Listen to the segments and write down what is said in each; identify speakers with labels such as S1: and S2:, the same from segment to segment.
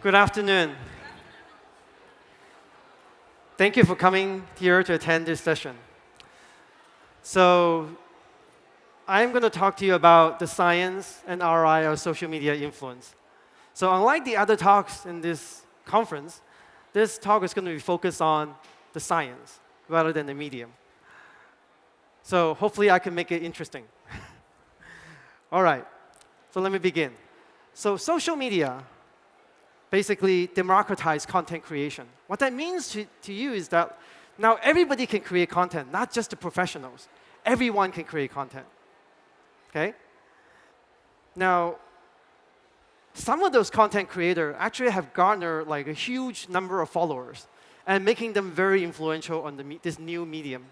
S1: Good afternoon. Thank you for coming here to attend this session. So I'm going to talk to you about the science and ROI of social media influence. So unlike the other talks in this conference, this talk is going to be focused on the science rather than the medium. So hopefully I can make it interesting. All right, so let me begin. So social media basically democratize content creation. What that means to you is that now everybody can create content, not just the professionals. Everyone can create content. Okay? Now, some of those content creators actually have garnered like a huge number of followers and making them very influential on this new medium.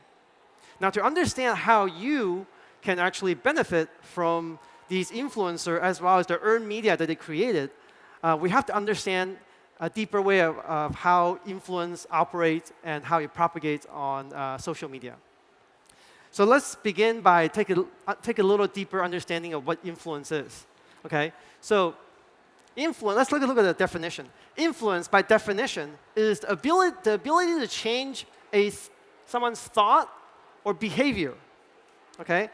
S1: Now, to understand how you can actually benefit from these influencers as well as the earned media that they created, we have to understand a deeper way of how influence operates and how it propagates on social media. So let's begin by take a little deeper understanding of what influence is. Okay? So influence, let's look at the definition. Influence, by definition, is the ability to change someone's thought or behavior. Okay?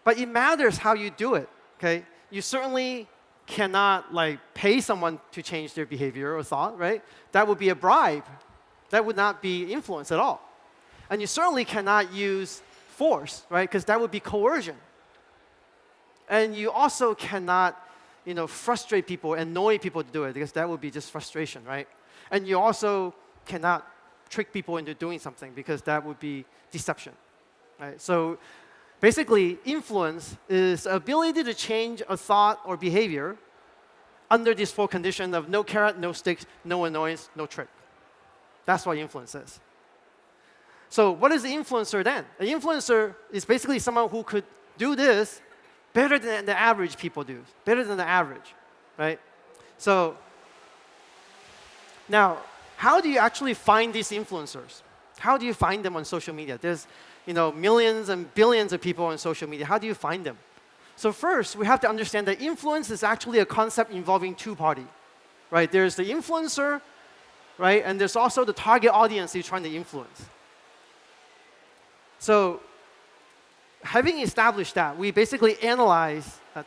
S1: But it matters how you do it. Okay? You certainly cannot pay someone to change their behavior or thought, right? That would be a bribe. That would not be influence at all. And you certainly cannot use force, right? Because that would be coercion. And you also cannot, frustrate people, annoy people to do it, because that would be just frustration, right? And you also cannot trick people into doing something, because that would be deception, right? So basically, influence is the ability to change a thought or behavior under these four conditions of no carrot, no sticks, no annoyance, no trick. That's what influence is. So what is the influencer then? An influencer is basically someone who could do this better than the average people do, better than the average, right? So now, how do you actually find these influencers? How do you find them on social media? There's millions and billions of people on social media. How do you find them? So first, we have to understand that influence is actually a concept involving two parties, right? There's the influencer, right? And there's also the target audience you're trying to influence. So having established that, we basically analyze more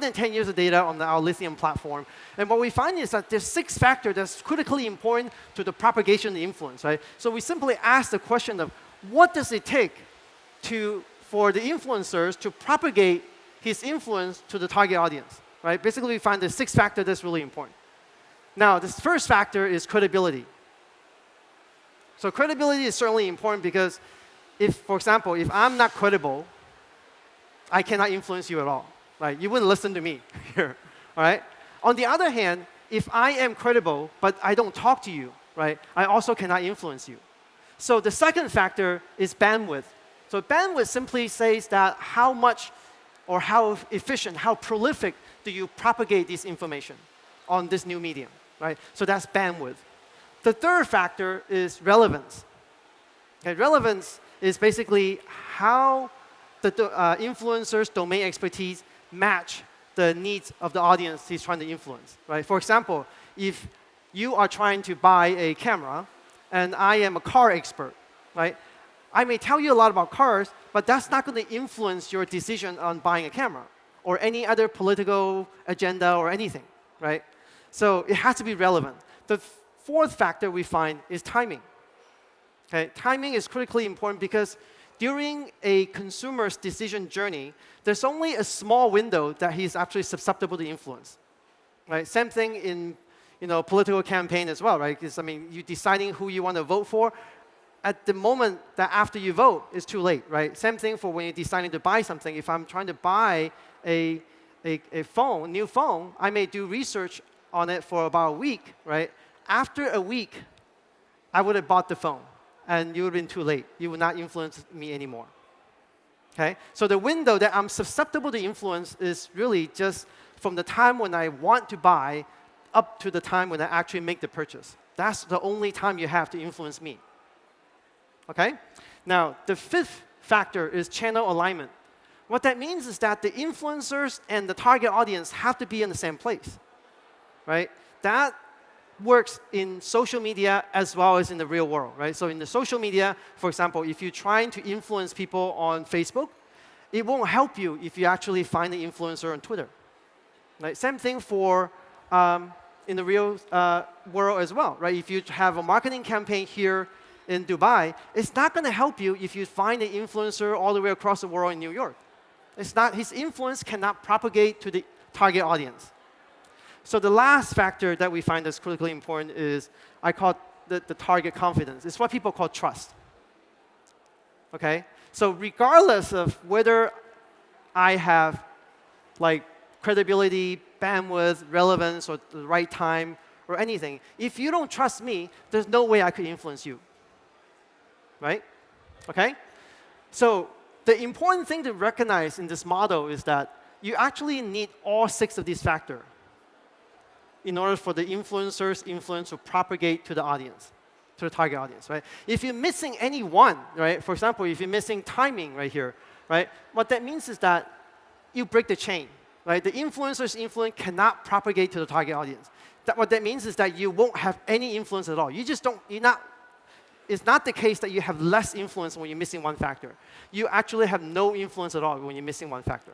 S1: than 10 years of data on our Lithium platform. And what we find is that there's 6 factors that's critically important to the propagation of influence, right? So we simply ask the question of, what does it take for the influencers to propagate his influence to the target audience, right? Basically, we find the 6 factors that's really important. Now, this first factor is credibility. So credibility is certainly important because for example, if I'm not credible, I cannot influence you at all, right? You wouldn't listen to me here, all right? On the other hand, if I am credible, but I don't talk to you, right, I also cannot influence you. So the second factor is bandwidth. So bandwidth simply says that how much or how efficient, how prolific do you propagate this information on this new medium, right? So that's bandwidth. The third factor is relevance. Okay, relevance is basically how the influencer's domain expertise match the needs of the audience he's trying to influence, right? For example, if you are trying to buy a camera, and I am a car expert, right? I may tell you a lot about cars, but that's not going to influence your decision on buying a camera or any other political agenda or anything, right? So it has to be relevant. The fourth factor we find is timing. Okay? Timing is critically important because during a consumer's decision journey, there's only a small window that he's actually susceptible to influence, right? Same thing in political campaign as well, right? Because you're deciding who you want to vote for. At the moment that after you vote, it's too late, right? Same thing for when you're deciding to buy something. If I'm trying to buy a new phone, I may do research on it for about a week, right? After a week, I would have bought the phone, and you would have been too late. You would not influence me anymore. Okay? So the window that I'm susceptible to influence is really just from the time when I want to buy up to the time when I actually make the purchase. That's the only time you have to influence me. Okay? Now, the fifth factor is channel alignment. What that means is that the influencers and the target audience have to be in the same place, right? that works in social media as well as in the real world, right? So in the social media, for example, if you're trying to influence people on Facebook, it won't help you if you actually find the influencer on Twitter. Right? Same thing for in the real world as well, right? If you have a marketing campaign here in Dubai, it's not going to help you if you find an influencer all the way across the world in New York. It's not, his influence cannot propagate to the target audience. So the last factor that we find that's critically important is, I call it the target confidence. It's what people call trust. Okay? So regardless of whether I have like credibility, bandwidth, relevance, or the right time, or anything, if you don't trust me, there's no way I could influence you. Right? Okay? So the important thing to recognize in this model is that you actually need all 6 of these factors in order for the influencer's influence to propagate to the audience, to the target audience, right? If you're missing any one, right? For example, if you're missing timing right here, right? What that means is that you break the chain, right? The influencer's influence cannot propagate to the target audience. What that means is that you won't have any influence at all. You just don't, it's not the case that you have less influence when you're missing one factor. You actually have no influence at all when you're missing one factor.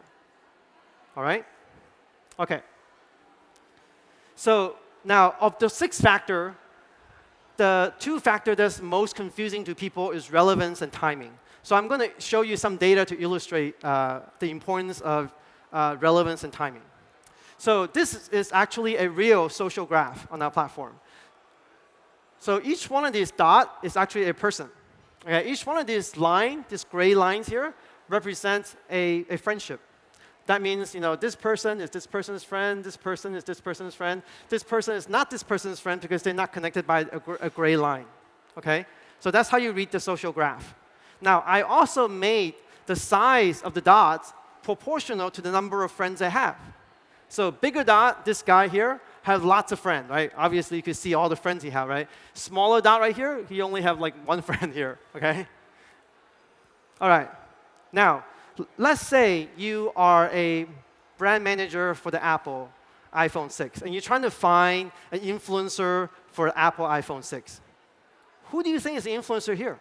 S1: All right? Okay. So now, of the 6 factors, the 2 factors that's most confusing to people is relevance and timing. So I'm going to show you some data to illustrate the importance of relevance and timing. So this is actually a real social graph on our platform. So each one of these dots is actually a person. Okay? Each one of these gray lines here, represents a friendship. That means, this person is this person's friend, this person is this person's friend, this person is not this person's friend because they're not connected by a gray line. Okay? So that's how you read the social graph. Now, I also made the size of the dots proportional to the number of friends I have. So bigger dot, this guy here, has lots of friends, right? Obviously, you can see all the friends he has, right? Smaller dot right here, he only have like 1 friend here, okay? All right. Now, let's say you are a brand manager for the Apple iPhone 6, and you're trying to find an influencer for Apple iPhone 6. Who do you think is the influencer here?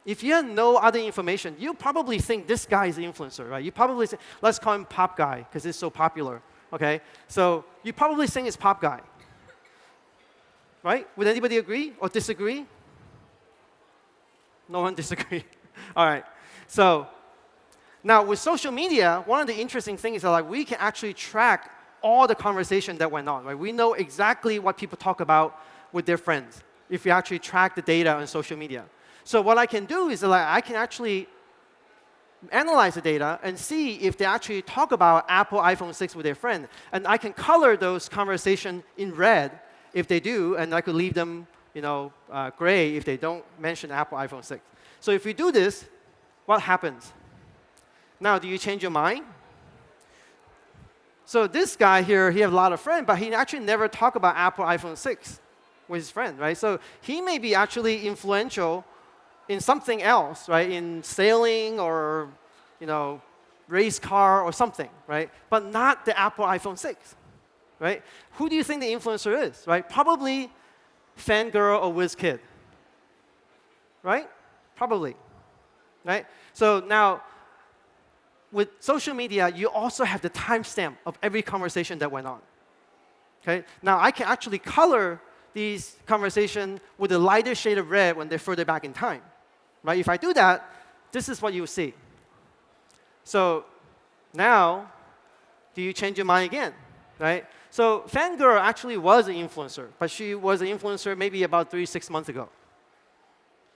S1: If you have no other information, you probably think this guy is the influencer, right? You probably say, let's call him Pop Guy, because it's so popular, okay? So you probably think it's Pop Guy. Right? Would anybody agree or disagree? No one disagree. All right. So now, with social media, one of the interesting things is that we can actually track all the conversation that went on. Right? We know exactly what people talk about with their friends if we actually track the data on social media. So what I can do is that I can actually analyze the data and see if they actually talk about Apple iPhone 6 with their friend. And I can color those conversations in red if they do, and I could leave them gray if they don't mention Apple iPhone 6. So if we do this, what happens? Now, do you change your mind? So this guy here, he has a lot of friends, but he actually never talked about Apple iPhone 6 with his friend, right? So he may be actually influential in something else, right? In sailing or, race car or something, right? But not the Apple iPhone 6, right? Who do you think the influencer is, right? Probably fangirl or whiz kid, right? Probably, right? So now, with social media, you also have the timestamp of every conversation that went on. Okay? Now, I can actually color these conversations with a lighter shade of red when they're further back in time. Right? If I do that, this is what you will see. So now, do you change your mind again? Right? So fangirl actually was an influencer, but she was an influencer maybe about 3-6 months ago.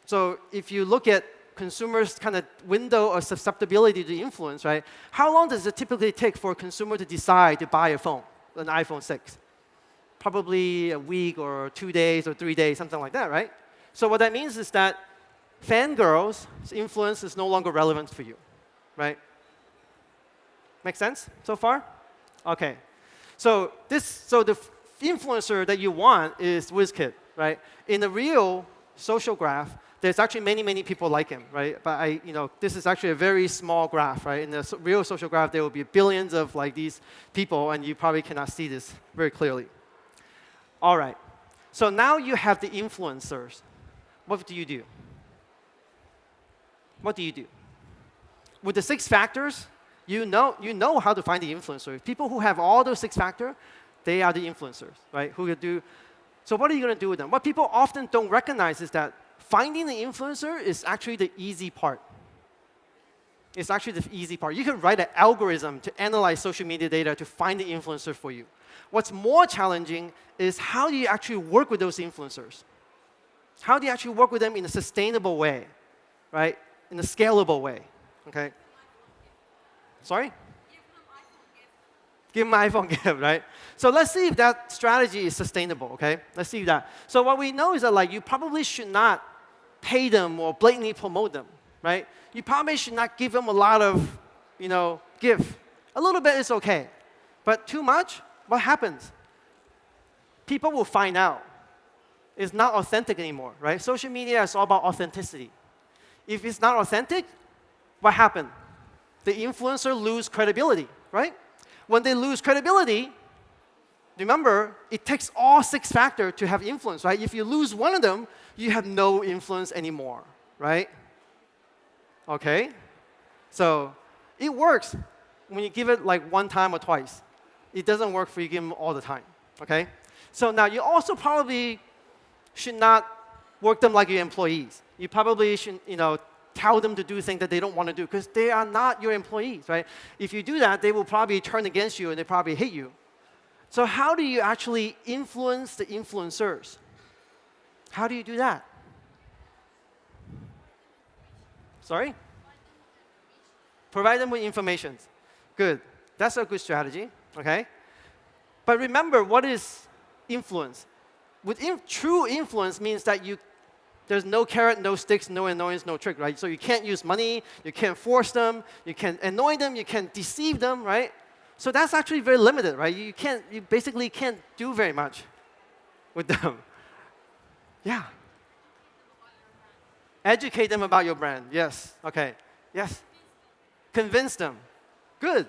S1: So if you look at consumers' kind of window of susceptibility to influence, right? How long does it typically take for a consumer to decide to buy a phone, an iPhone 6? Probably a week or 2 days or 3 days, something like that, right? So what that means is that fangirls' influence is no longer relevant for you, right? Make sense so far? Okay. So the influencer that you want is WizKid, right? In the real social graph, there's actually many, many people like him, right? But this is actually a very small graph, right? In the real social graph, there will be billions of these people, and you probably cannot see this very clearly. All right. So now you have the influencers. What do you do? What do you do? With the 6 factors, you know how to find the influencer. People who have all those 6 factors, they are the influencers, right? Who you do. So what are you going to do with them? What people often don't recognize is that finding the influencer is actually the easy part. It's actually the easy part. You can write an algorithm to analyze social media data to find the influencer for you. What's more challenging is how do you actually work with those influencers? How do you actually work with them in a sustainable way, right? In a scalable way, okay? Sorry? Give them an iPhone gift, right? So let's see if that strategy is sustainable, okay? Let's see that. So what we know is that like you probably should not pay them or blatantly promote them, right? You probably should not give them a lot of, gift. A little bit is okay. But too much, what happens? People will find out. It's not authentic anymore, right? Social media is all about authenticity. If it's not authentic, what happened? The influencer lose credibility, right? When they lose credibility, remember, it takes all 6 factors to have influence, right? If you lose one of them, you have no influence anymore, right? Okay? So it works when you give it like 1 time or twice. It doesn't work for you give them all the time, okay? So now you also probably should not work them like your employees. You probably should, tell them to do things that they don't want to do because they are not your employees, right? If you do that, they will probably turn against you and they probably hate you. So how do you actually influence the influencers? How do you do that? Sorry? Provide them with information. Good. That's a good strategy, okay? But remember, what is influence? True influence means that there's no carrot, no sticks, no annoyance, no trick, right? So you can't use money, you can't force them, you can't annoy them, you can't deceive them, right? So that's actually very limited, right? You basically can't do very much with them. Yeah. Educate them about your brand. Yes. Okay. Yes. Convince them. Good.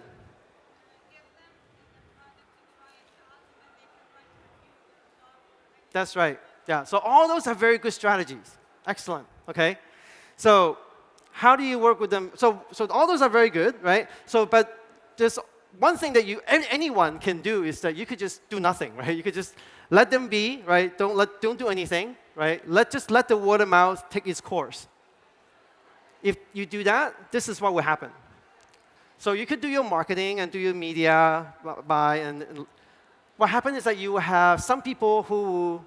S1: That's right. Yeah. So all those are very good strategies. Excellent. Okay. So how do you work with them? So all those are very good, right? But there's one thing that anyone can do is that you could just do nothing, right? You could just let them be, right? Don't do anything, right? Just let the word of mouth take its course. If you do that, this is what will happen. So you could do your marketing and do your media buy, and what happens is that you will have some people who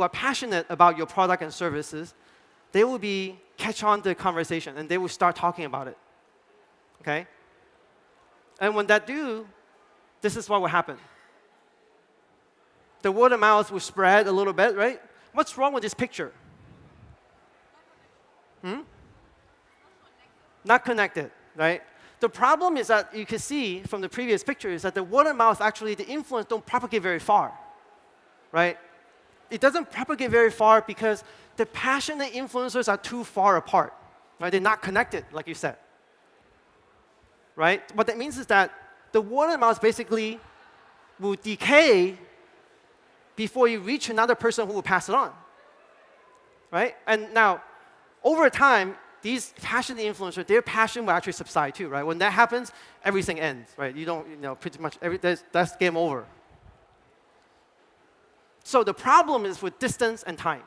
S1: are passionate about your product and services. They will catch on to the conversation and they will start talking about it. Okay? And when that do, this is what will happen. The word of mouth will spread a little bit, right? What's wrong with this picture? Not connected, right? The problem is that you can see from the previous picture is that the word of mouth, actually, the influence don't propagate very far, right? It doesn't propagate very far because the passionate influencers are too far apart, right? They're not connected, like you said, right? What that means is that the word of mouth basically will decay before you reach another person who will pass it on, right? And now, over time, these passionate influencers, their passion will actually subside too, right? When that happens, everything ends, right? You don't, pretty much, that's game over. So the problem is with distance and time.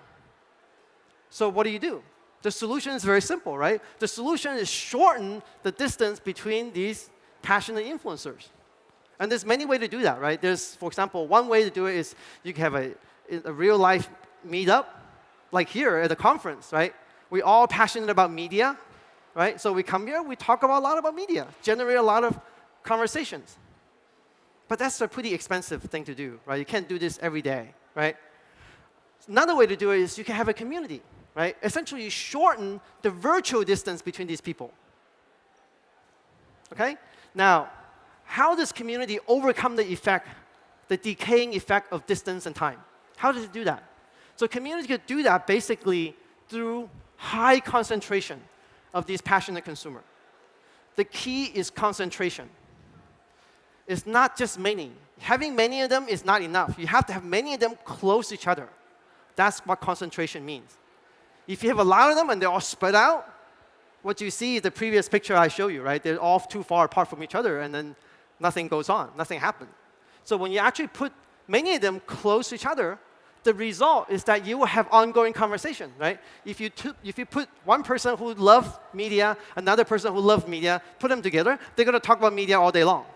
S1: So what do? The solution is very simple, right? The solution is shorten the distance between these passionate influencers. And there's many ways to do that, right? There's, for example, one way to do it is you can have a real-life meetup, like here at a conference, right? We're all passionate about media, right? So we come here, we talk a lot about media, generate a lot of conversations. But that's a pretty expensive thing to do, right? You can't do this every day, right? Another way to do it is you can have a community, right? Essentially, you shorten the virtual distance between these people. Okay? Now, how does community overcome the effect, the decaying effect of distance and time? How does it do that? So community could do that basically through high concentration of these passionate consumers. The key is concentration. is not just many. Having many of them is not enough. You have to have many of them close to each other. That's what concentration means. If you have a lot of them and they're all spread out, what you see is the previous picture I showed you, right? They're all too far apart from each other, and then nothing goes on, nothing happens. So when you actually put many of them close to each other, the result is that you will have ongoing conversation, right? If you put one person who loves media, another person who loves media, put them together, they're going to talk about media all day long.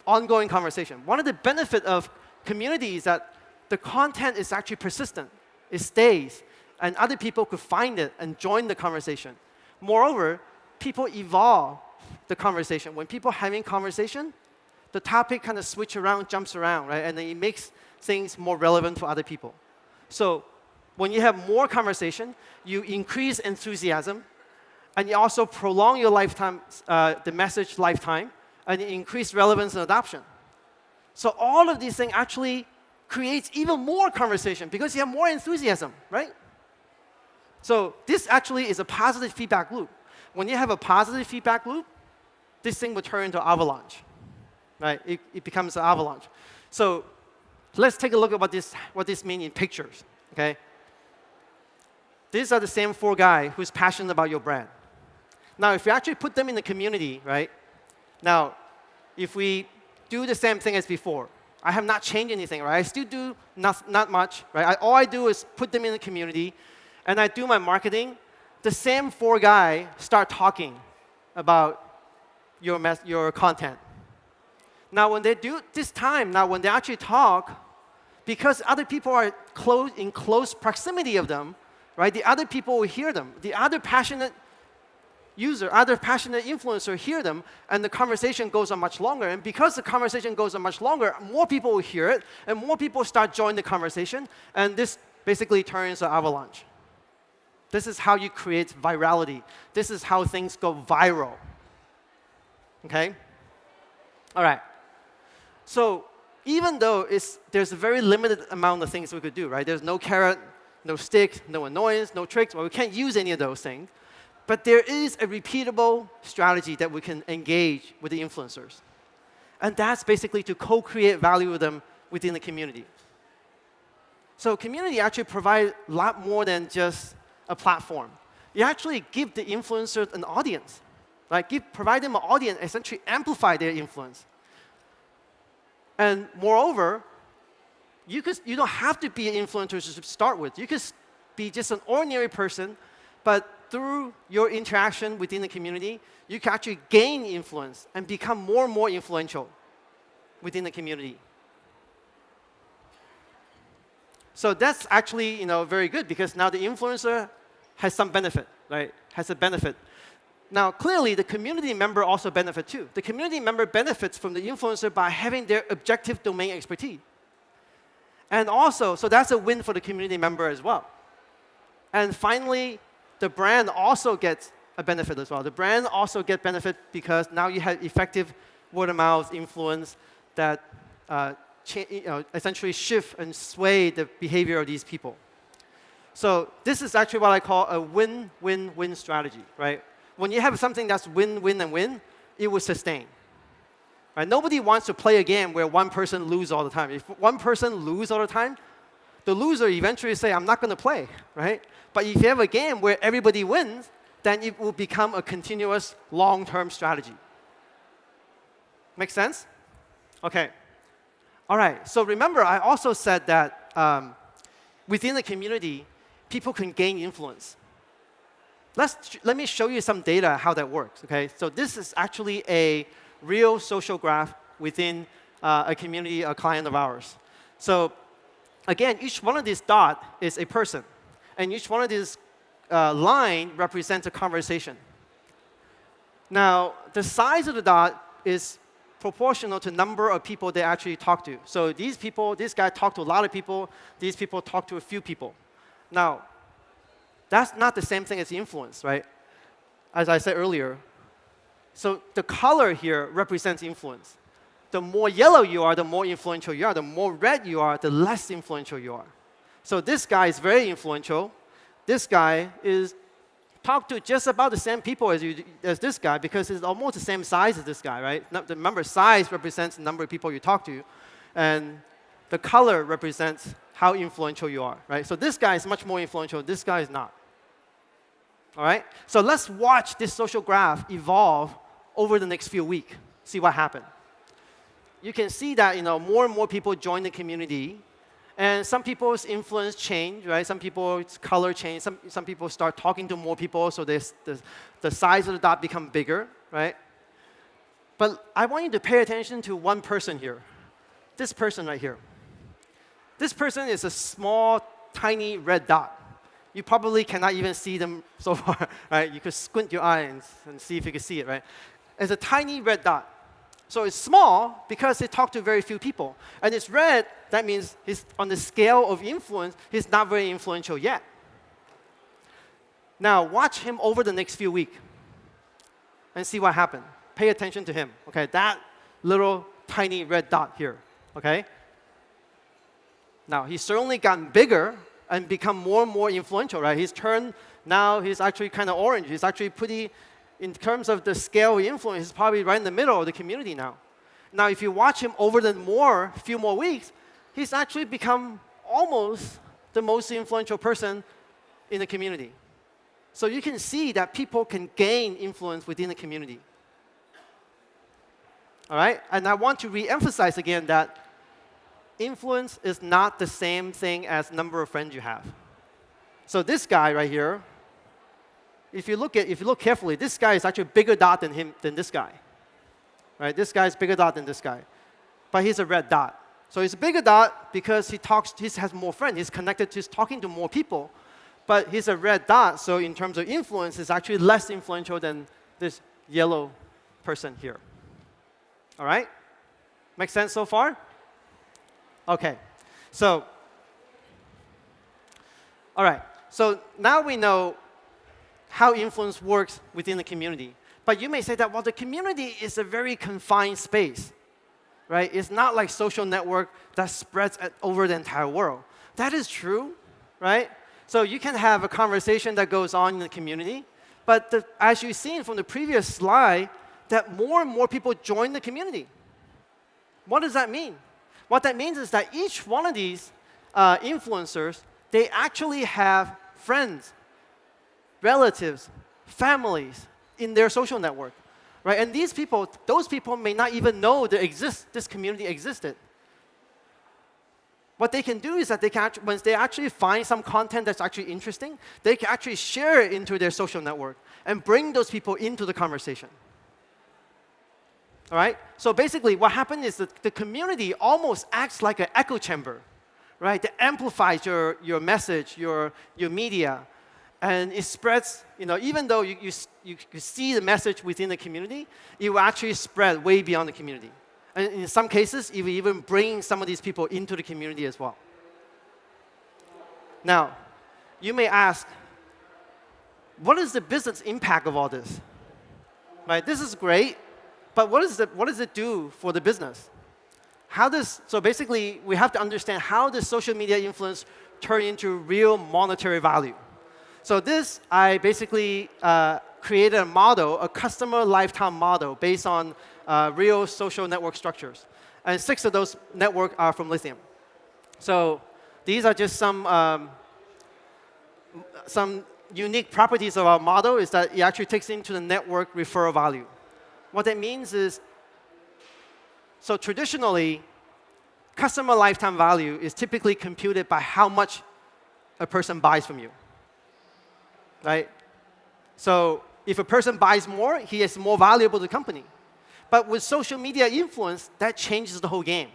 S1: Ongoing conversation. One of the benefits of community is that the content is actually persistent. It stays, and other people could find it and join the conversation. Moreover, people evolve the conversation. When people are having conversation, the topic kind of switch around, jumps around, right? And then it makes things more relevant for other people. So when you have more conversation, you increase enthusiasm, and you also prolong your lifetime, the message lifetime, and you increase relevance and adoption. So all of these things actually creates even more conversation because you have more enthusiasm, right? So this actually is a positive feedback loop. When you have a positive feedback loop, this thing will turn into avalanche, right? It becomes an avalanche. So let's take a look at what this means in pictures, okay? These are the same 4 guys who's passionate about your brand. Now, if you actually put them in the community, right? Now, if we do the same thing as before, I have not changed anything, right? I still do not much, right? All I do is put them in the community, and I do my marketing. The same 4 guys start talking about your content. Now, when they do this time, when they actually talk, because other people are in close proximity of them, right? The other people will hear them. The other passionate user, other passionate influencer hear them, and the conversation goes on much longer. And because the conversation goes on much longer, more people will hear it, and more people start joining the conversation, and this basically turns an avalanche. This is how you create virality. This is how things go viral. Okay? All right. So even though there's a very limited amount of things we could do, right? There's no carrot, no stick, no annoyance, no tricks. Well, we can't use any of those things. But there is a repeatable strategy that we can engage with the influencers. And that's basically to co-create value with them within the community. So community actually provides a lot more than just a platform. You actually give the influencers an audience. Like provide them an audience, essentially amplify their influence. And moreover, you don't have to be an influencer to start with. You could be just an ordinary person, but through your interaction within the community, you can actually gain influence and become more and more influential within the community. So that's actually very good because now the influencer has some benefit, right? Has a benefit. Now, clearly, the community member also benefits too. The community member benefits from the influencer by having their objective domain expertise. And also, so that's a win for the community member as well. And finally, the brand also gets a benefit as well. The brand also gets benefit because now you have effective word-of-mouth influence that essentially shift and sway the behavior of these people. So this is actually what I call a win-win-win strategy, right? When you have something that's win, win, and win, it will sustain. Right? Nobody wants to play a game where one person loses all the time. If one person loses all the time, the loser eventually say, I'm not going to play, right? But if you have a game where everybody wins, then it will become a continuous long-term strategy. Make sense? OK. All right. So remember, I also said that within the community, people can gain influence. Let me show you some data how that works. Okay. So this is actually a real social graph within a community, a client of ours. So again, each one of these dots is a person. And each one of these line represents a conversation. Now, the size of the dot is proportional to the number of people they actually talk to. So this guy talked to a lot of people. These people talk to a few people. Now, that's not the same thing as influence, right? As I said earlier. So the color here represents influence. The more yellow you are, the more influential you are. The more red you are, the less influential you are. So this guy is very influential. This guy is talk to just about the same people as this guy because it's almost the same size as this guy, right? Remember, size represents the number of people you talk to, and the color represents how influential you are, right? So this guy is much more influential. This guy is not. All right? So let's watch this social graph evolve over the next few weeks. See what happens. You can see that more and more people join the community. And some people's influence change, right? Some people's color change. Some people start talking to more people, so the size of the dot become bigger, right? But I want you to pay attention to one person here. This person right here. This person is a small, tiny red dot. You probably cannot even see them so far, right? You could squint your eyes and see if you can see it, right? It's a tiny red dot. So it's small because it talks to very few people. And it's red, that means he's on the scale of influence, he's not very influential yet. Now, watch him over the next few weeks and see what happens. Pay attention to him, okay? That little tiny red dot here, okay? Now, he's certainly gotten bigger and become more and more influential, right? Now he's actually kind of orange. He's actually pretty, in terms of the scale of influence, he's probably right in the middle of the community now. Now, if you watch him over the few more weeks, he's actually become almost the most influential person in the community. So you can see that people can gain influence within the community. All right? And I want to re-emphasize again that influence is not the same thing as number of friends you have. So this guy right here, if you look carefully, this guy is actually a bigger dot than this guy. Right? This guy is bigger dot than this guy. But he's a red dot. So he's a bigger dot because he has more friends. He's connected, he's talking to more people. But he's a red dot, so in terms of influence, he's actually less influential than this yellow person here. All right? Make sense so far? Okay. So, all right. So now we know how influence works within the community. But you may say that, well, the community is a very confined space, right? It's not like social network that spreads over the entire world. That is true, right? So you can have a conversation that goes on in the community, but as you've seen from the previous slide, that more and more people join the community. What does that mean? What that means is that each one of these influencers, they actually have friends, relatives, families in their social network, right? And those people may not even know this community existed. What they can do is that once they actually find some content that's actually interesting, they can actually share it into their social network and bring those people into the conversation. All right? So basically, what happened is that the community almost acts like an echo chamber, right? That amplifies your message, your media, and it spreads. Even though you see the message within the community, it will actually spread way beyond the community. And in some cases, it will even bring some of these people into the community as well. Now, you may ask, what is the business impact of all this? Right? This is great. But what does it do for the business? So basically, we have to understand how does social media influence turn into real monetary value. So I basically created a model, a customer lifetime model based on real social network structures. And 6 of those networks are from Lithium. So these are just some unique properties of our model is that it actually takes into the network referral value. What that means is, so traditionally, customer lifetime value is typically computed by how much a person buys from you, right? So if a person buys more, he is more valuable to the company. But with social media influence, that changes the whole game.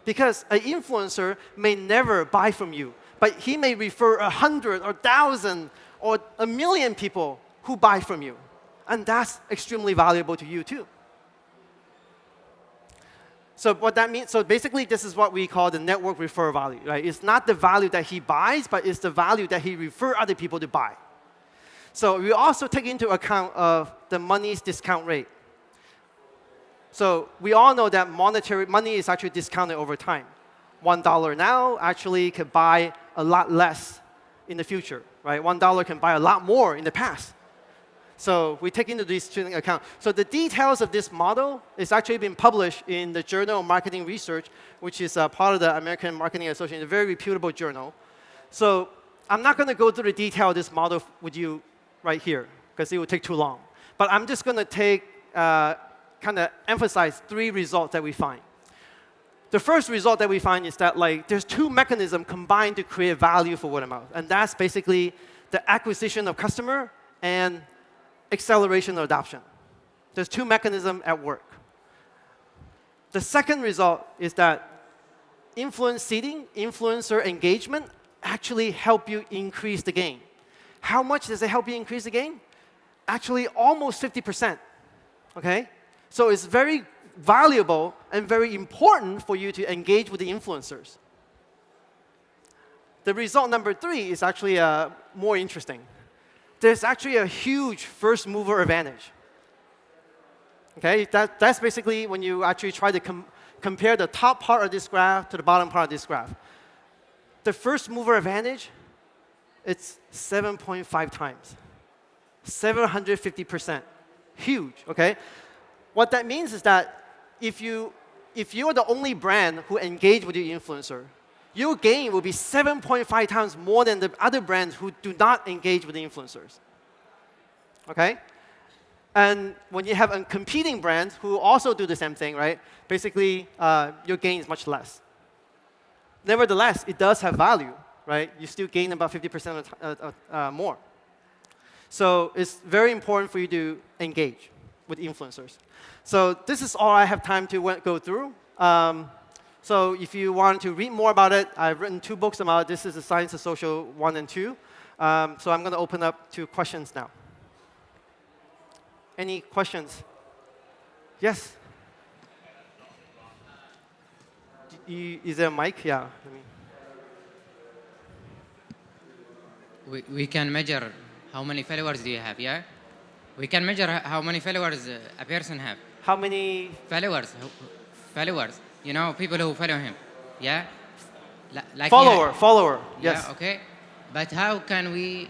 S1: Because an influencer may never buy from you, but he may refer 100 or 1,000 or 1,000,000 people who buy from you. And that's extremely valuable to you, too. So what that means, so basically, this is what we call the network referral value, right? It's not the value that he buys, but it's the value that he refers other people to buy. So we also take into account of the money's discount rate. So we all know that money is actually discounted over time. $1 now actually could buy a lot less in the future. right? $1 can buy a lot more in the past. So we take into this into account. So the details of this model is actually been published in the Journal of Marketing Research, which is part of the American Marketing Association, a very reputable journal. So I'm not going to go through the detail of this model with you right here, because it would take too long. But I'm just going to take, kind of emphasize 3 results that we find. The first result that we find is that there's 2 mechanisms combined to create value for word of mouth. And that's basically the acquisition of customer and acceleration of adoption. There's 2 mechanisms at work. The second result is that influence seeding, influencer engagement actually help you increase the gain. How much does it help you increase the gain? Actually, almost 50%. Okay? So it's very valuable and very important for you to engage with the influencers. The result number 3 is actually more interesting. There's actually a huge first mover advantage. Okay? That's basically when you actually try to compare the top part of this graph to the bottom part of this graph. The first mover advantage, it's 7.5 times. 750%. Huge, okay? What that means is that if you're the only brand who engage with your influencer, your gain will be 7.5 times more than the other brands who do not engage with the influencers. Okay? And when you have competing brands who also do the same thing, right? Basically, your gain is much less. Nevertheless, it does have value, right? You still gain about 50% more. So it's very important for you to engage with influencers. So this is all I have time to go through. So if you want to read more about it, I've written 2 books about it. This is the Science of Social 1 and 2. So I'm going to open up to questions now. Any questions? Yes? Is there a mic? Yeah.
S2: We can measure how many followers do you have, yeah? We can measure how many followers a person have.
S1: How many?
S2: Followers. Followers. You know, people who follow him, yeah? Like
S1: follower, yes.
S2: Yeah, okay. But how can we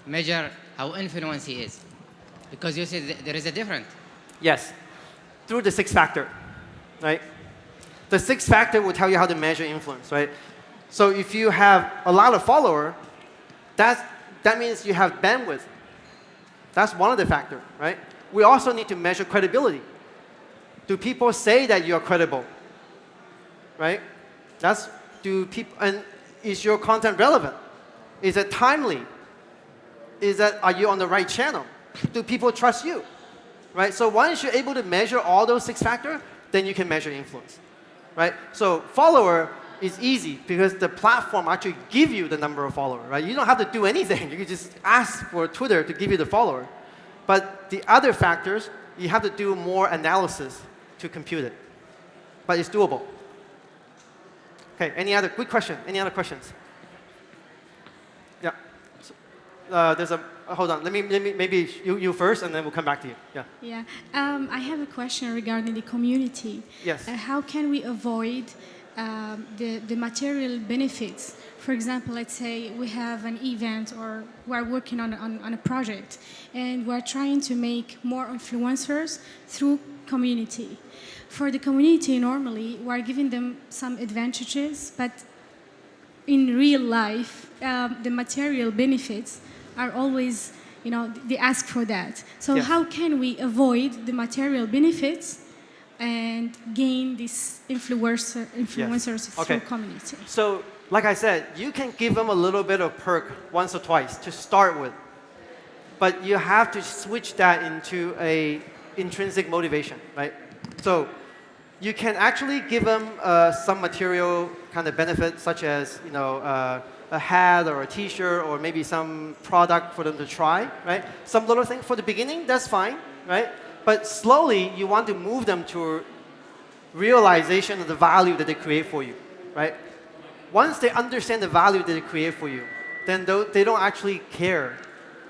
S2: measure how influence he is? Because you said there is a difference.
S1: Yes. Through the 6 factor, right? The 6 factor will tell you how to measure influence, right? So if you have a lot of followers, that means you have bandwidth. That's one of the factors, right? We also need to measure credibility. Do people say that you're credible? Right? And is your content relevant? Is it timely? Are you on the right channel? Do people trust you? Right? So once you're able to measure all those 6 factors, then you can measure influence. Right? So follower is easy because the platform actually give you the number of followers, right? You don't have to do anything. You can just ask for Twitter to give you the follower. But the other factors, you have to do more analysis to compute it. But it's doable. Okay, quick question? Any other questions? Yeah. So, hold on. Maybe you first, and then we'll come back to you. Yeah.
S3: Yeah. I have a question regarding the community.
S1: Yes.
S3: How can we avoid the material benefits? For example, let's say we have an event or we're working on a project and we're trying to make more influencers through community. For the community, normally, we're giving them some advantages, but in real life, the material benefits are always, they ask for that. So
S1: yes.
S3: How can we avoid the material benefits and gain these influencers through community?
S1: So, like I said, you can give them a little bit of perk once or twice to start with. But you have to switch that into a intrinsic motivation, right? So you can actually give them some material kind of benefit, such as a hat or a T-shirt or maybe some product for them to try, right? Some little thing for the beginning, that's fine, right? But slowly, you want to move them to realization of the value that they create for you, right? Once they understand the value that they create for you, then they don't actually care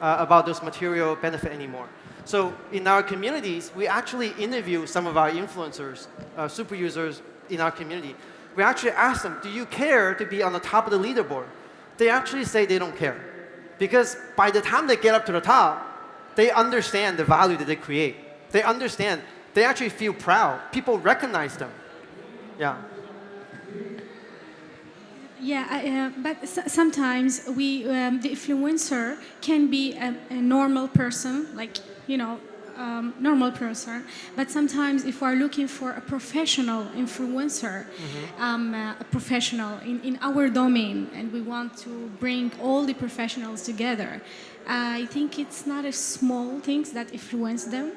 S1: about those material benefit anymore. So in our communities, we actually interview some of our influencers, super users in our community, we actually ask them, do you care to be on the top of the leaderboard? They actually say they don't care. Because by the time they get up to the top, they understand the value that they create. They understand. They actually feel proud. People recognize them. Yeah.
S3: Yeah, but sometimes the influencer can be a normal person, like, normal person. But sometimes if we're looking for a professional influencer, a professional in our domain, and we want to bring all the professionals together, I think it's not a small things that influence them.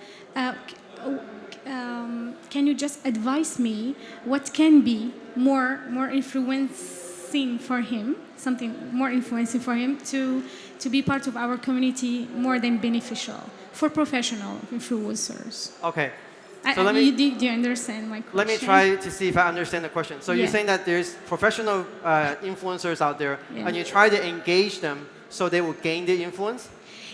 S3: Can you just advise me what can be more influencing for him, something more influencing for him to be part of our community more than beneficial for professional influencers?
S1: Okay. So let me,
S3: do you understand my question?
S1: let me try to see if I understand the question. So you're saying that there's professional influencers out there, and you try to engage them so they will gain the influence?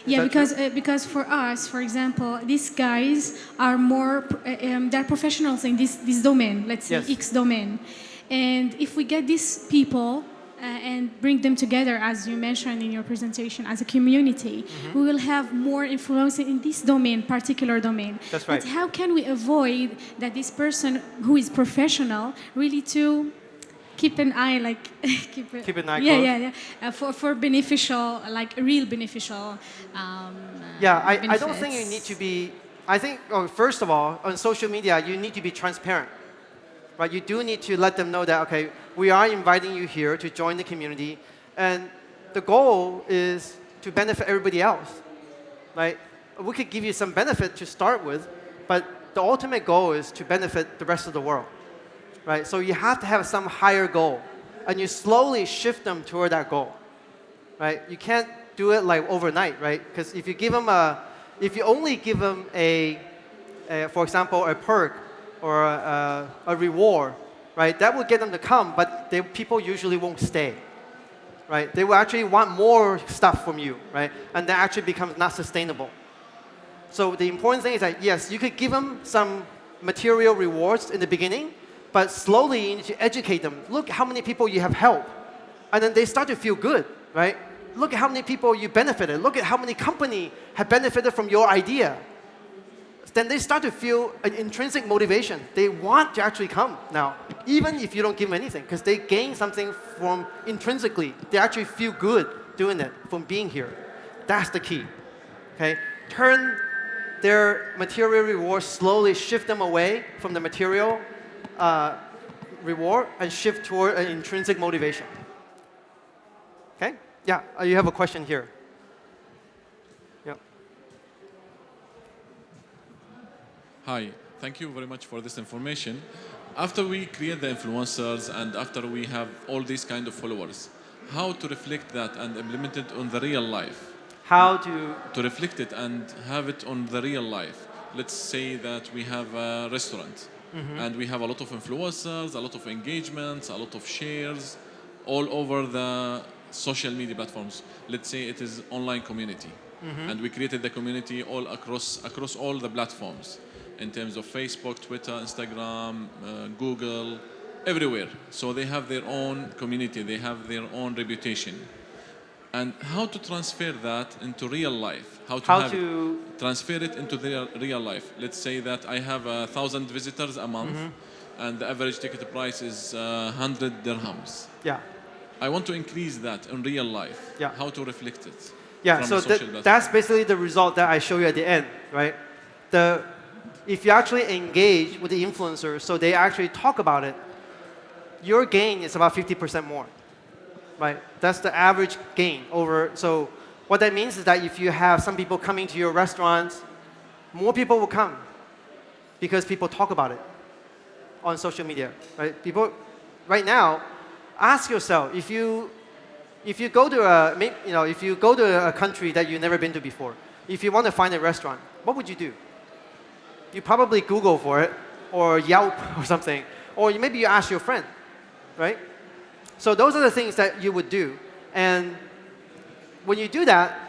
S3: Yeah, because for us, for example, these guys are they're professionals in this domain, let's say X domain. And if we get these people and bring them together, as you mentioned in your presentation, as a community, we will have more influence in this domain, particular domain.
S1: That's right.
S3: But how can we avoid that this person who is professional really to keep an eye, like keep
S1: an eye closed?
S3: For beneficial, like real beneficial.
S1: I don't think you need to be. I think first of all, on social media, you need to be transparent, right? You do need to let them know that we are inviting you here to join the community, and the goal is to benefit everybody else, right? We could give you some benefit to start with, but the ultimate goal is to benefit the rest of the world. Right? So you have to have some higher goal, and you slowly shift them toward that goal. Right? You can't do it like overnight, right? Because if you only give them for example, a perk or a reward, right? That will get them to come, but people usually won't stay. Right? They will actually want more stuff from you, right? And that actually becomes not sustainable. So the important thing is that yes, you could give them some material rewards in the beginning, but slowly you need to educate them. Look how many people you have helped. And then they start to feel good, right? Look at how many people you benefited. Look at how many companies have benefited from your idea. Then they start to feel an intrinsic motivation. They want to actually come now, even if you don't give them anything, because they gain something from intrinsically. They actually feel good doing it, from being here. That's the key, okay? Turn their material rewards, slowly shift them away from the material reward and shift toward an intrinsic motivation. Okay? Yeah, you have a question here. Yeah.
S4: Hi, thank you very much for this information. After we create the influencers and after we have all these kind of followers, how to reflect that and implement it on the real life?
S1: How to
S4: reflect it and have it on the real life. Let's say that we have a restaurant. And we have a lot of influencers, a lot of engagements, a lot of shares all over the social media platforms. Let's say it is online community. And we created the community all across all the platforms in terms of Facebook, Twitter, Instagram, Google, everywhere. So they have their own community, they have their own reputation. And how to transfer that into real life? How to transfer it into the real life? Let's say that I have 1,000 visitors a month, and the average ticket price is 100 dirhams.
S1: Yeah.
S4: I want to increase that in real life.
S1: Yeah.
S4: How to reflect it?
S1: Yeah. So that's basically the result that I show you at the end, right? If you actually engage with the influencers, so they actually talk about it, your gain is about 50% more. Right? That's the average gain over. So what that means is that if you have some people coming to your restaurants, more people will come because people talk about it on social media. Right? People, right now, ask yourself if you go to a country that you've never been to before, if you want to find a restaurant, what would you do? You probably Google for it or Yelp or something, or maybe you ask your friend, right? So those are the things that you would do. And when you do that,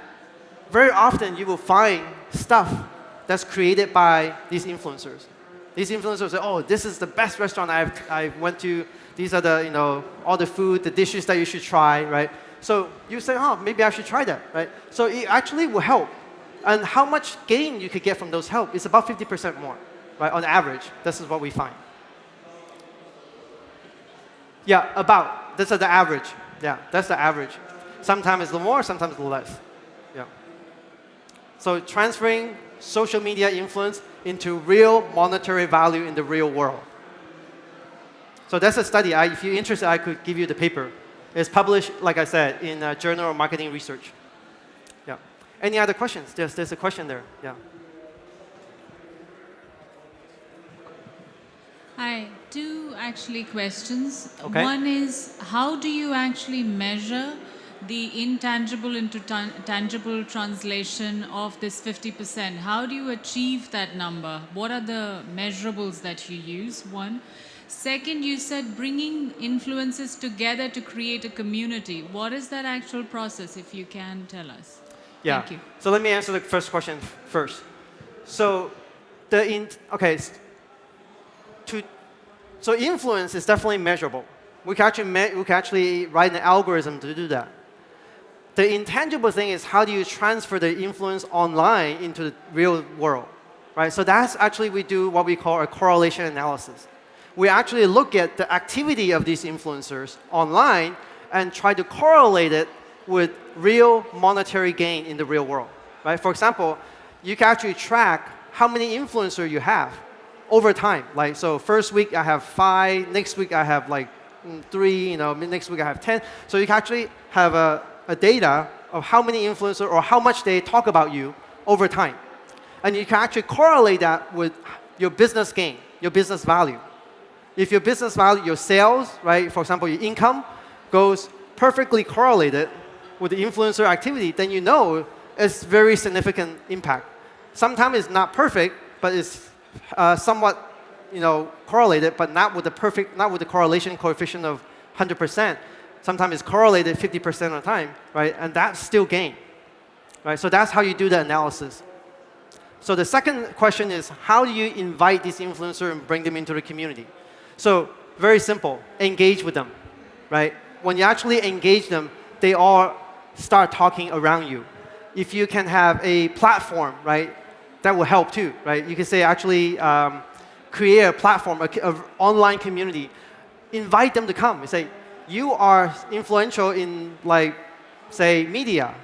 S1: very often you will find stuff that's created by these influencers. These influencers say, oh, this is the best restaurant I went to. These are the, all the food, the dishes that you should try, right? So you say, oh, maybe I should try that, right? So it actually will help. And how much gain you could get from those help is about 50% more, right? On average, this is what we find. Yeah, about. This is the average. Yeah, that's the average. Sometimes it's a little more, sometimes it's a little less. Yeah. So transferring social media influence into real monetary value in the real world. So that's a study. If you're interested, I could give you the paper. It's published, like I said, in Journal of Marketing Research. Yeah. Any other questions? There's a question there. Yeah.
S5: Hi, two actually questions.
S1: Okay.
S5: One is, how do you actually measure the intangible into tangible translation of this 50%? How do you achieve that number? What are the measurables that you use? One. Second, you said bringing influences together to create a community. What is that actual process, if you can tell us?
S1: Yeah.
S5: Thank you.
S1: So let me answer the first question first. So so influence is definitely measurable. We can actually write an algorithm to do that. The intangible thing is, how do you transfer the influence online into the real world, right? So that's actually, we do what we call a correlation analysis. We actually look at the activity of these influencers online and try to correlate it with real monetary gain in the real world, right? For example, you can actually track how many influencers you have over time. Like, so first week I have 5, next week I have like 3, next week I have 10. So you can actually have a data of how many influencers or how much they talk about you over time. And you can actually correlate that with your business gain, your business value. If your business value, your sales, right, for example, your income goes perfectly correlated with the influencer activity, then you know it's very significant impact. Sometimes it's not perfect, but it's somewhat, correlated, but not with the correlation coefficient of 100%. Sometimes it's correlated 50% of the time, right? And that's still gain, right? So that's how you do the analysis. So the second question is, how do you invite these influencers and bring them into the community? So very simple, engage with them, right? When you actually engage them, they all start talking around you. If you can have a platform, right, that will help too, right? You can say actually create a platform, an online community. Invite them to come. You say, you are influential in, like, say, media.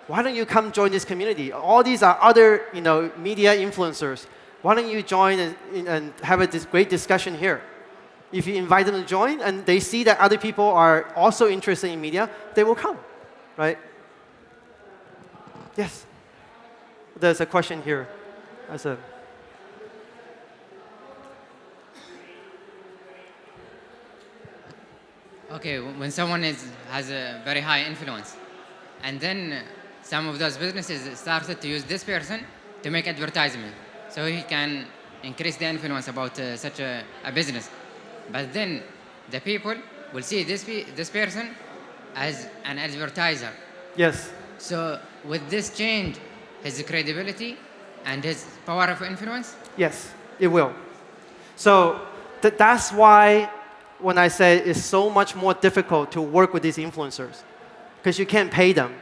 S1: Why don't you come join this community? All these are other, media influencers. Why don't you join and have this great discussion here? If you invite them to join and they see that other people are also interested in media, they will come, right? Yes. There's a question here.
S2: Okay, when someone has a very high influence, and then some of those businesses started to use this person to make advertisement, so he can increase the influence about such a business. But then the people will see this person as an advertiser.
S1: Yes.
S2: So with this change, his credibility and his power of influence?
S1: Yes, it will. So that's why when I say it's so much more difficult to work with these influencers, because you can't pay them,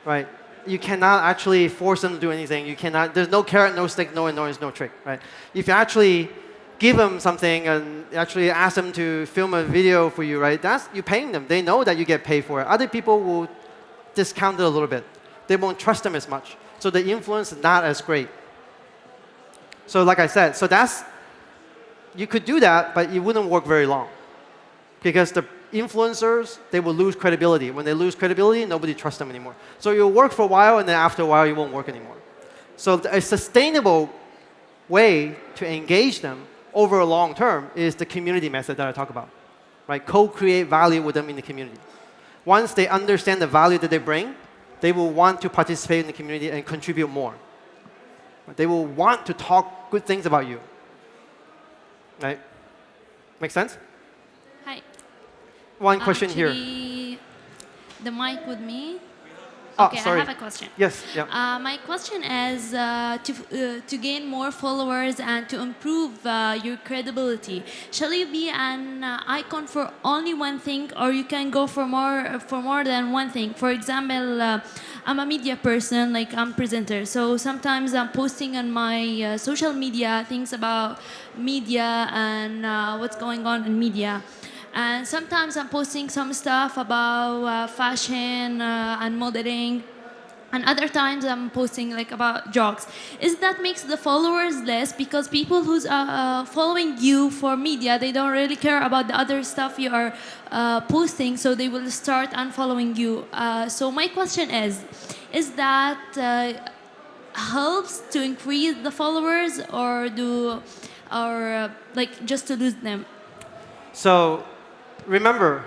S1: right? You cannot actually force them to do anything. You cannot. There's no carrot, no stick, no annoyance, no trick, right? If you actually give them something and actually ask them to film a video for you, right? You're paying them. They know that you get paid for it. Other people will discount it a little bit. They won't trust them as much. So the influence is not as great. So like I said, you could do that, but it wouldn't work very long. Because the influencers, they will lose credibility. When they lose credibility, nobody trusts them anymore. So you'll work for a while, and then after a while, you won't work anymore. So a sustainable way to engage them over a long term is the community method that I talk about, right? Co-create value with them in the community. Once they understand the value that they bring, they will want to participate in the community and contribute more. They will want to talk good things about you, right? Make sense?
S6: Hi.
S1: One question here.
S6: The mic with me. Okay,
S1: sorry.
S6: I have a question.
S1: Yes, yeah.
S6: My question is to gain more followers and to improve your credibility. Shall you be an icon for only one thing, or you can go for more than one thing? For example, I'm a media person, like I'm presenter. So sometimes I'm posting on my social media things about media and what's going on in media. And sometimes I'm posting some stuff about fashion and modeling. And other times I'm posting like about jokes. Is that makes the followers less because people who's following you for media, they don't really care about the other stuff you are posting, so they will start unfollowing you. So my question is that helps to increase the followers or like just to lose them?
S1: So remember,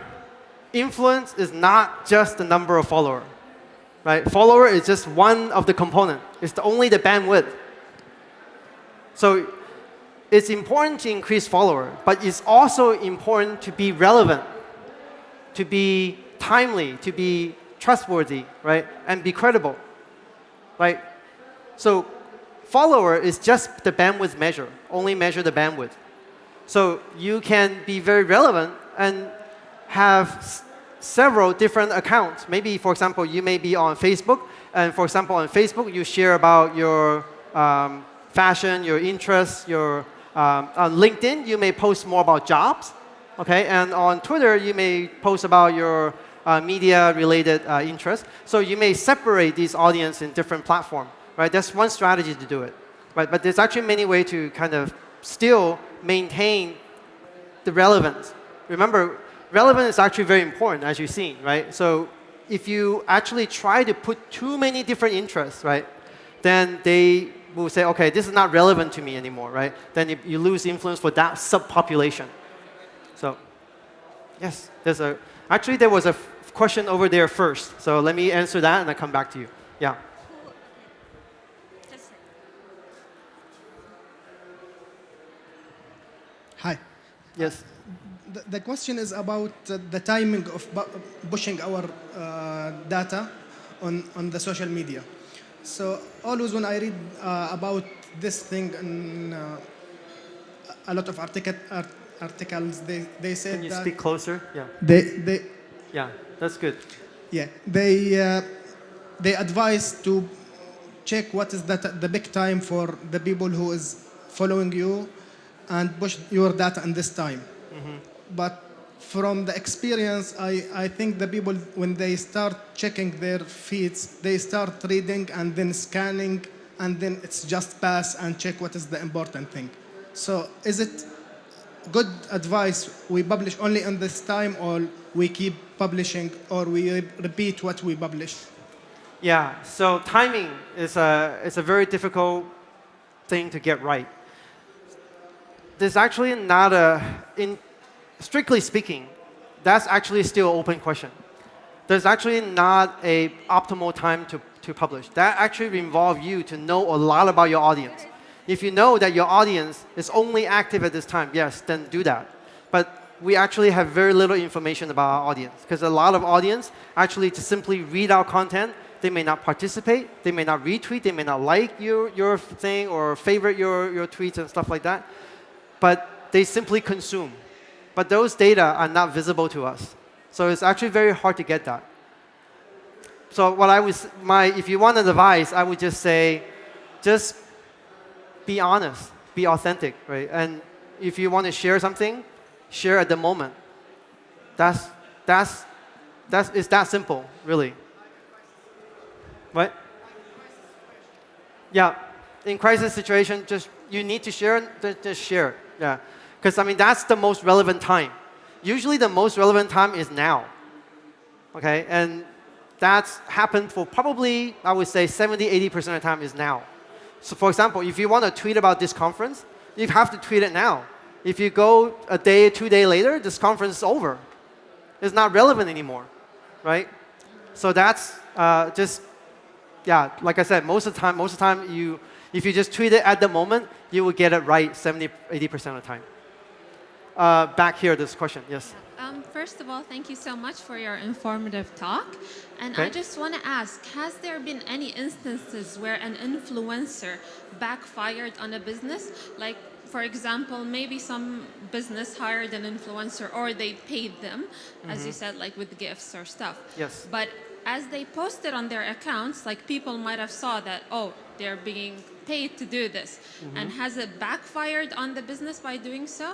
S1: influence is not just the number of followers. Right? Follower is just one of the components. It's only the bandwidth. So it's important to increase follower, but it's also important to be relevant, to be timely, to be trustworthy, right? And be credible, right? So follower is just the bandwidth measure, only measure the bandwidth. So you can be very relevant and have several different accounts. Maybe, for example, you may be on Facebook, and for example, on Facebook, you share about your fashion, your interests, on LinkedIn, you may post more about jobs, okay? And on Twitter, you may post about your media-related interests. So you may separate these audience in different platforms, right? That's one strategy to do it, right? But there's actually many ways to kind of still maintain the relevance. Remember, relevance is actually very important, as you've seen, right? So if you actually try to put too many different interests, right, then they will say, okay, this is not relevant to me anymore, right? Then you lose influence for that subpopulation. So, yes, actually there was a question over there first. So let me answer that and I'll come back to you. Yeah.
S7: Hi.
S1: Yes.
S7: The question is about the timing of pushing our data on the social media. So always when I read about this thing in a lot of articles, they say that...
S1: Can you speak closer? Yeah. Yeah, that's good.
S7: Yeah, they advise to check what is the big time for the people who is following you and push your data in this time. Mm-hmm. But from the experience, I think the people, when they start checking their feeds, they start reading and then scanning, and then it's just pass and check what is the important thing. So is it good advice we publish only in this time, or we keep publishing, or we repeat what we publish?
S1: Yeah, so timing is a very difficult thing to get right. There's actually not strictly speaking, that's actually still an open question. There's actually not an optimal time to publish. That actually involves you to know a lot about your audience. If you know that your audience is only active at this time, yes, then do that. But we actually have very little information about our audience, because a lot of audience actually just simply read our content. They may not participate, they may not retweet, they may not like your thing or favorite your tweets and stuff like that. But they simply consume. But those data are not visible to us. So it's actually very hard to get that. So if you want an advice, I would just say, just be honest, be authentic, right? And if you want to share something, share at the moment. It's that simple, really. What? Yeah, in crisis situation, you need to share, just share. Yeah. Because, I mean, that's the most relevant time. Usually the most relevant time is now. Okay? And that's happened for probably, I would say, 70–80% of the time is now. So, for example, if you want to tweet about this conference, you have to tweet it now. If you go a day, 2 days later, this conference is over. It's not relevant anymore. Right? So that's like I said, most of the time, if you just tweet it at the moment, you will get it right 70–80% of the time. back here, this question. Yes.
S8: First of all, thank you so much for your informative talk. And
S1: Okay.
S8: I just want to ask, has there been any instances where an influencer backfired on a business? Like, for example, maybe some business hired an influencer or they paid them, as you said, like with gifts or stuff.
S1: Yes.
S8: But as they posted on their accounts, like people might have saw that, oh, they're being paid to do this. And has it backfired on the business by doing so?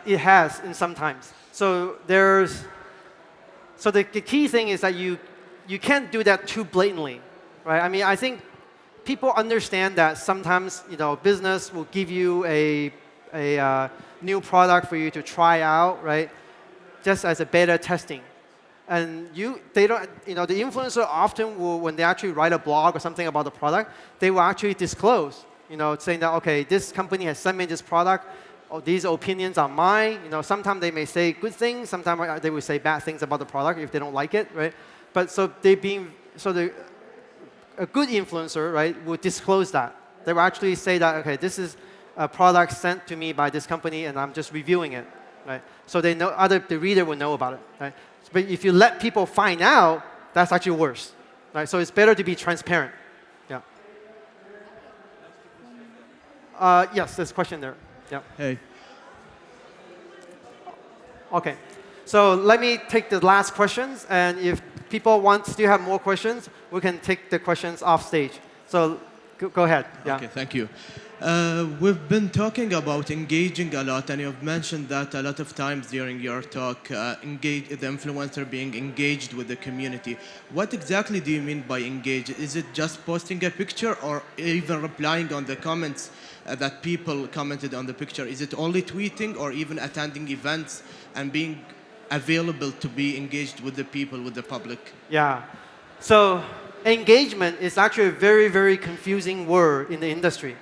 S1: It has in sometimes. So the key thing is that you can't do that too blatantly, right? I mean, I think people understand that sometimes business will give you a new product for you to try out, right? Just as a beta testing. And they don't, the influencer often will, when they actually write a blog or something about the product, they will actually disclose, saying that, okay, this company has sent me this product, or these opinions are mine. Sometimes they may say good things, sometimes they will say bad things about the product if they don't like it, right? But a good influencer, right, will disclose that. They will actually say that, okay, this is a product sent to me by this company, and I'm just reviewing it, right? So they know, the reader will know about it, right? But if you let people find out, that's actually worse, right? So it's better to be transparent. Yeah. Yes, there's a question there. Yeah.
S9: Hey.
S1: Okay. So let me take the last questions, and if people still have more questions, we can take the questions off stage. So go ahead. Yeah.
S9: Okay, thank you. We've been talking about engaging a lot, and you've mentioned that a lot of times during your talk, the influencer being engaged with the community. What exactly do you mean by engage? Is it just posting a picture or even replying on the comments that people commented on the picture? Is it only tweeting or even attending events and being available to be engaged with the people, with the public?
S1: Yeah. So engagement is actually a very, very confusing word in the industry.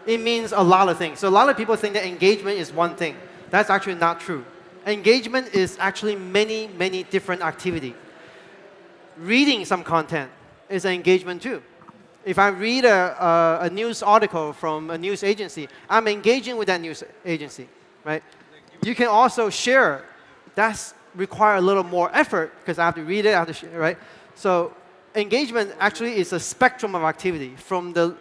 S1: It means a lot of things. So a lot of people think that engagement is one thing. That's actually not true. Engagement is actually many, many different activities. Reading some content is an engagement too. If I read a news article from a news agency, I'm engaging with that news agency, right? You can also share. That's require a little more effort because I have to read it, I have to share, right? So engagement actually is a spectrum of activity from the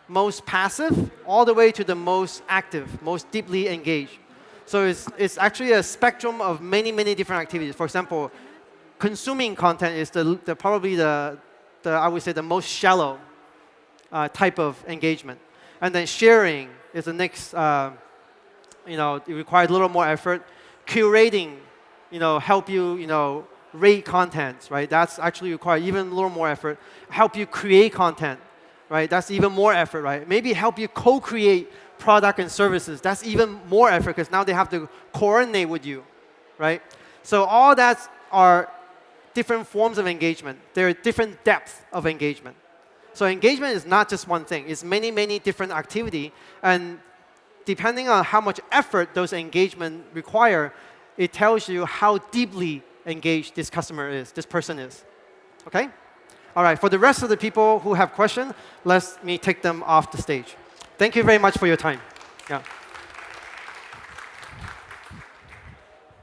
S1: most passive all the way to the most active, most deeply engaged. So it's actually a spectrum of many, many different activities. For example, consuming content is probably I would say the most shallow type of engagement. And then sharing is the next, it requires a little more effort. Curating, help you, rate content, right? That's actually require even a little more effort. Help you create content, right? That's even more effort, right? Maybe help you co-create product and services. That's even more effort because now they have to coordinate with you, right? So all that are different forms of engagement. There are different depths of engagement. So engagement is not just one thing. It's many, many different activity. And depending on how much effort those engagement require, it tells you how deeply engaged this customer is, this person is. Okay? All right, for the rest of the people who have questions, let me take them off the stage. Thank you very much for your time. Yeah.